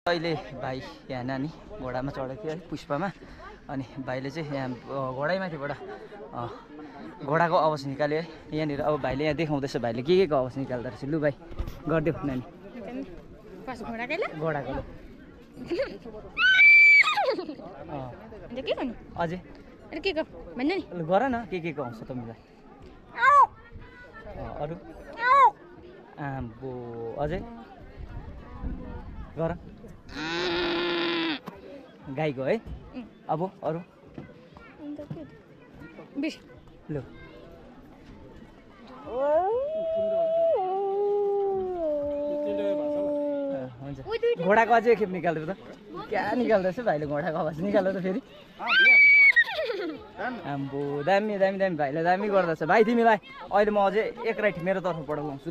अहिले भाइ यहाँ नानी घोडामा चढेको थियो है पुष्पमा अनि भाइले चाहिँ यहाँ घोडामाथिबाट घोडाको आवाज निकाल्यो है यहाँनिर अब भाइले यहाँ देखाउँदैछ भाइले के को आवाज निकाल्दो रहेछ लु भाइ गरिदेऊ नानी घोडाको अझै गर न के को आउँछ तिमीलाई अरू आम्बो अझै गर गाईको है अब अरू लु हुन्छ घोडाको अझै खेप निकाल्दै त क्या निकाल्दैछ भाइले घोडाको आवाज निकाल्दा त फेरि आम्बो दामी दामी दामी भाइले दामी गर्दैछ भाइ तिमीलाई अहिले म अझै एक राइट मेरो तर्फबाट लाउँछु